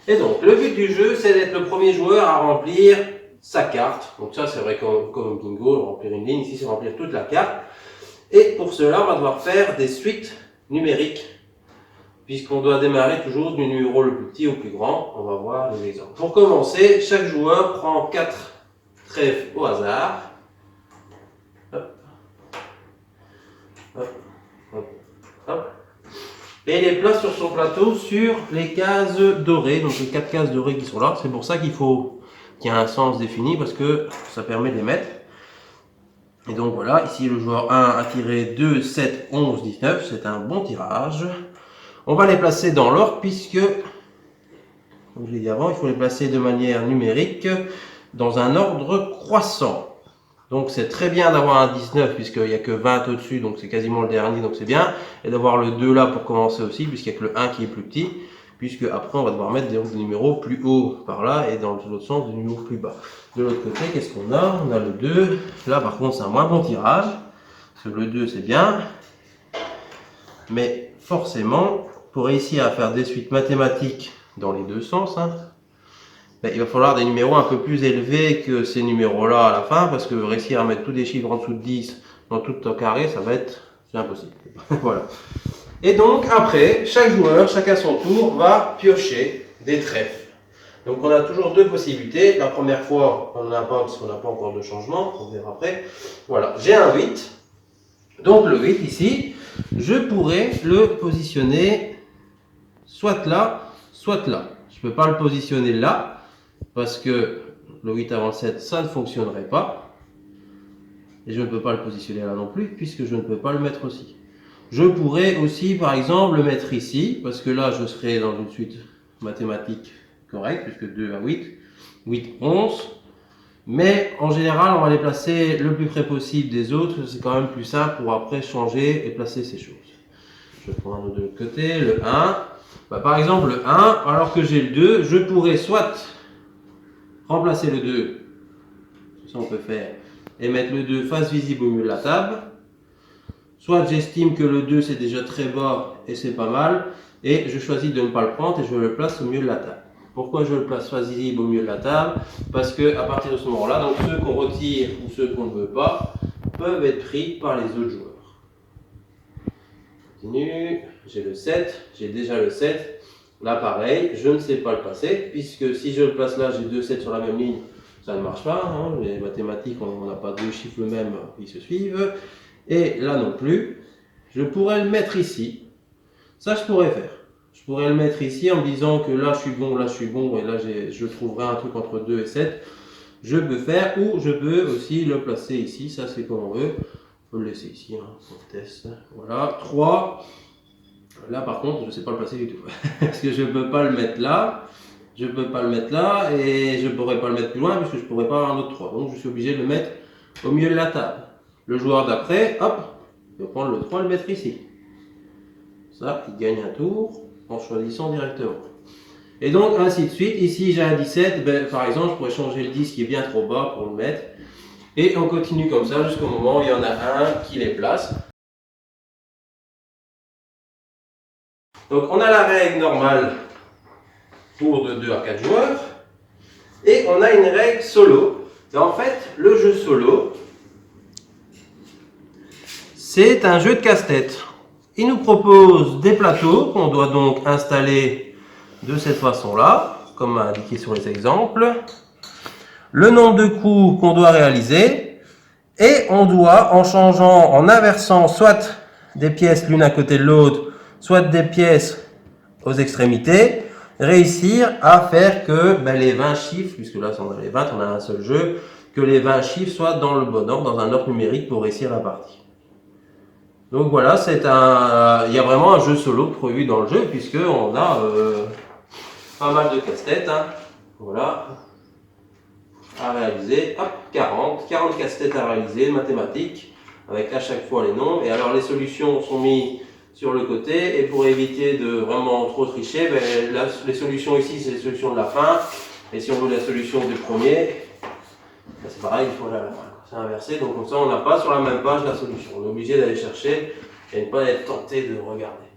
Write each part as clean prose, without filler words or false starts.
Et donc, le but du jeu, c'est d'être le premier joueur à remplir sa carte. Donc ça, c'est vrai comme bingo, remplir une ligne. Ici, c'est remplir toute la carte. Et pour cela, on va devoir faire des suites numériques, puisqu'on doit démarrer toujours du numéro le plus petit au plus grand. On va voir les exemples. Pour commencer, chaque joueur prend 4 trèfles au hasard. Hop. Hop. Hop. Hop. Et il les place sur son plateau sur les cases dorées, donc les 4 cases dorées qui sont là. C'est pour ça qu'il y a un sens défini, parce que ça permet de les mettre. Et donc voilà, ici le joueur 1 a tiré 2, 7, 11, 19, c'est un bon tirage. On va les placer dans l'ordre puisque, comme je l'ai dit avant, il faut les placer de manière numérique dans un ordre croissant. Donc c'est très bien d'avoir un 19 puisqu'il n'y a que 20 au-dessus, donc c'est quasiment le dernier, donc c'est bien. Et d'avoir le 2 là pour commencer aussi, puisqu'il n'y a que le 1 qui est plus petit. Puisque après on va devoir mettre des numéros plus hauts par là et dans l'autre sens des numéros plus bas. De l'autre côté, qu'est-ce qu'on a? On a le 2. Là par contre c'est un moins bon tirage. Parce que le 2 c'est bien. Mais forcément, pour réussir à faire des suites mathématiques dans les deux sens, ben, il va falloir des numéros un peu plus élevés que ces numéros-là à la fin. Parce que réussir à mettre tous des chiffres en dessous de 10 dans tout un carré, ça va être impossible. Voilà. Et donc après, chaque joueur, chacun son tour, va piocher des trèfles. Donc on a toujours deux possibilités. La première fois, on n'en a pas parce qu'on n'a pas encore de changement, on verra après. Voilà, j'ai un 8. Donc le 8 ici, je pourrais le positionner soit là, soit là. Je ne peux pas le positionner là, parce que le 8 avant le 7, ça ne fonctionnerait pas. Et je ne peux pas le positionner là non plus, puisque je ne peux pas le mettre aussi. Je pourrais aussi, par exemple, le mettre ici, parce que là, je serai dans une suite mathématique correcte, puisque 2 à 8, 8, 11. Mais en général, on va les placer le plus près possible des autres. C'est quand même plus simple pour après changer et placer ces choses. Je prends un autre de l'autre côté, le 1. Bah, par exemple, le 1, alors que j'ai le 2, je pourrais soit remplacer le 2, ça on peut faire, et mettre le 2 face visible au milieu de la table. Soit j'estime que le 2 c'est déjà très bas et c'est pas mal, et je choisis de ne pas le prendre et je le place au milieu de la table. Pourquoi je le place face visible au milieu de la table? Parce que à partir de ce moment-là, donc ceux qu'on retire ou ceux qu'on ne veut pas peuvent être pris par les autres joueurs. Continue, j'ai le 7, j'ai déjà le 7. Là pareil, je ne sais pas le placer, puisque si je le place là, j'ai 2 7 sur la même ligne, ça ne marche pas. Les mathématiques, on n'a pas deux chiffres le même, ils se suivent. Et là non plus, je pourrais le mettre ici. Ça, je pourrais faire. Je pourrais le mettre ici en me disant que là, je suis bon, et là, je trouverai un truc entre 2 et 7. Je peux faire, ou je peux aussi le placer ici. Ça, c'est comme on veut. On peut le laisser ici, on teste. Voilà, 3. Là, par contre, je ne sais pas le placer du tout. Parce que je ne peux pas le mettre là. Je ne peux pas le mettre là. Et je ne pourrais pas le mettre plus loin, puisque je ne pourrais pas avoir un autre 3. Donc, je suis obligé de le mettre au milieu de la table. Le joueur d'après, hop, il va prendre le 3 et le mettre ici. Ça, il gagne un tour en choisissant directement. Et donc, ainsi de suite. Ici, j'ai un 17. Ben, par exemple, je pourrais changer le 10 qui est bien trop bas pour le mettre. Et on continue comme ça jusqu'au moment où il y en a un qui les place. Donc, on a la règle normale pour de 2 à 4 joueurs. Et on a une règle solo. Et en fait, le jeu solo, c'est un jeu de casse-tête. Il nous propose des plateaux qu'on doit donc installer de cette façon-là, comme indiqué sur les exemples. Le nombre de coups qu'on doit réaliser. Et on doit, en changeant, en inversant soit des pièces l'une à côté de l'autre, soit des pièces aux extrémités, réussir à faire que les 20 chiffres, puisque là on a les 20, on a un seul jeu, que les 20 chiffres soient dans le bon ordre, dans un ordre numérique pour réussir la partie. Donc voilà, il y a vraiment un jeu solo prévu dans le jeu, puisqu'on a pas mal de casse-têtes. Voilà, à réaliser. Hop, 40 casse-têtes à réaliser, mathématiques, avec à chaque fois les nombres. Et alors les solutions sont mises sur le côté, et pour éviter de vraiment trop tricher, les solutions ici, c'est les solutions de la fin. Et si on veut la solution du premier, c'est pareil, il faut aller à la fin. C'est inversé, donc comme ça on n'a pas sur la même page la solution. On est obligé d'aller chercher et ne pas être tenté de regarder.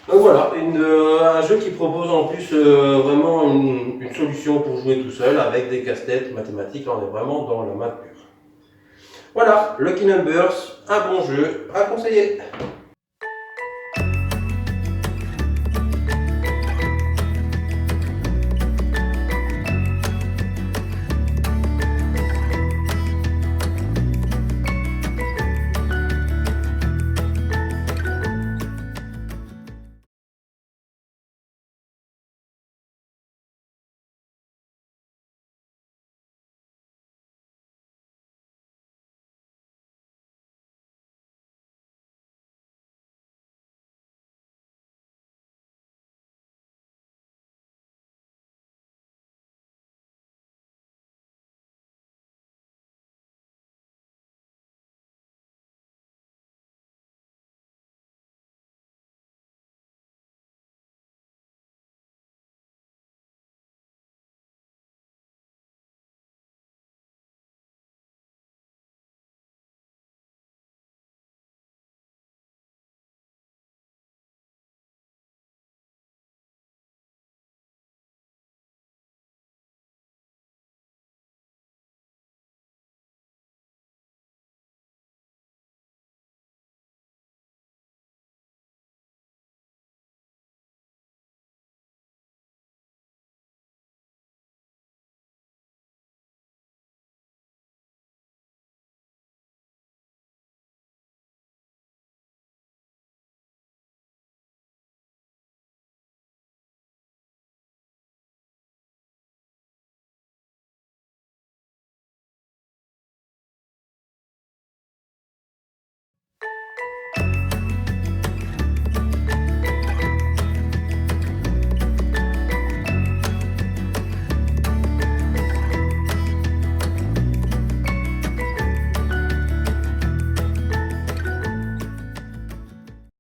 Donc voilà, un jeu qui propose en plus vraiment une solution pour jouer tout seul avec des casse-têtes mathématiques. Là, on est vraiment dans la main pure. Voilà, Lucky Numbers, un bon jeu à conseiller.